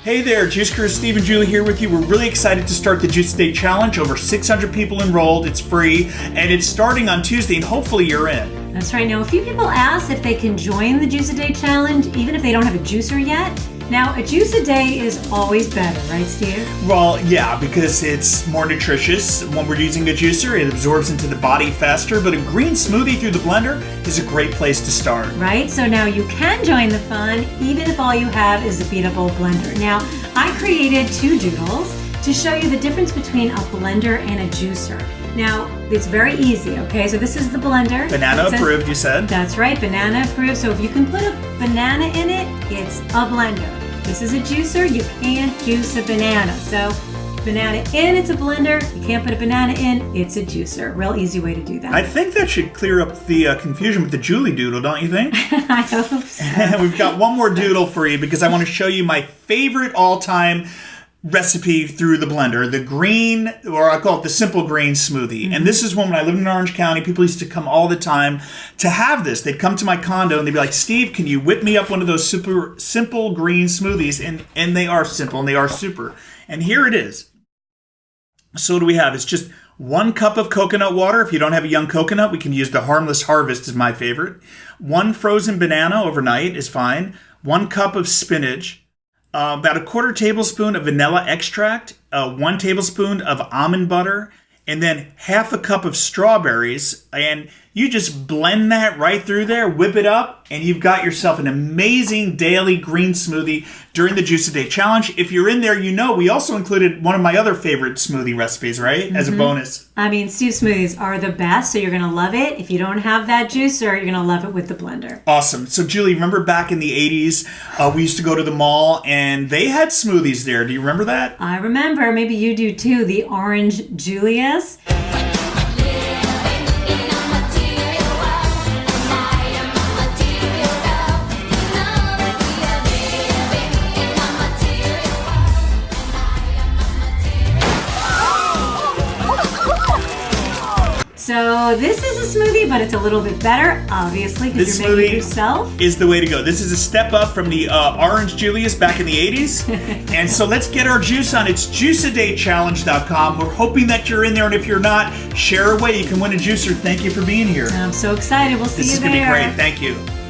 Hey there, Juice Crew, Steve and Julie here with you. We're really excited to start the Juice a Day Challenge. Over 600 people enrolled, it's free, and it's starting on Tuesday, and hopefully you're in. That's right. Now, a few people asked if they can join the Juice a Day Challenge, even if they don't have a juicer yet. Now, a juice a day is always better, right, Steve? Well, yeah, because it's more nutritious. When we're using a juicer, it absorbs into the body faster, but a green smoothie through the blender is a great place to start. Right, so now you can join the fun, even if all you have is a beatable blender. Now, I created 2 doodles to show you the difference between a blender and a juicer. Now, it's very easy, okay? So this is the blender. Banana approved, you said? That's right, banana approved. So if you can put a banana in it, it's a blender. This is a juicer, you can't juice a banana. So banana in, it's a blender. You can't put a banana in, it's a juicer. Real easy way to do that. I think that should clear up the confusion with the Julie doodle, don't you think? I hope so. We've got one more doodle for you because I want to show you my favorite all-time recipe through the blender, the green, or I call it the simple green smoothie. Mm-hmm. And this is one when I lived in Orange County, people used to come all the time to have this. They'd come to my condo and they'd be like, Steve, can you whip me up one of those super simple green smoothies? And they are simple and they are super. And here it is. So what do we have? It's just 1 cup of coconut water. If you don't have a young coconut, we can use the Harmless Harvest is my favorite. 1 frozen banana overnight is fine. 1 cup of spinach. About a 1/4 tablespoon of vanilla extract, 1 tablespoon of almond butter, and then 1/2 cup of strawberries. And you just blend that right through there, whip it up, and you've got yourself an amazing daily green smoothie during the Juice a Day Challenge. If you're in there, you know we also included one of my other favorite smoothie recipes, right? Mm-hmm. As a bonus. I mean, Steve's smoothies are the best, so you're going to love it. If you don't have that juicer, you're going to love it with the blender. Awesome. So, Julie, remember back in the 80s, we used to go to the mall, and they had smoothies there. Do you remember that? I remember. Maybe you do, too. The Orange Julius. So this is a smoothie, but it's a little bit better, obviously, because you're making it yourself. Is the way to go. This is a step up from the Orange Julius back in the 80s. And so let's get our juice on. It's juiceadaychallenge.com. We're hoping that you're in there, and if you're not, share away. You can win a juicer. Thank you for being here. I'm so excited. We'll see you there. This is going to be great. Thank you.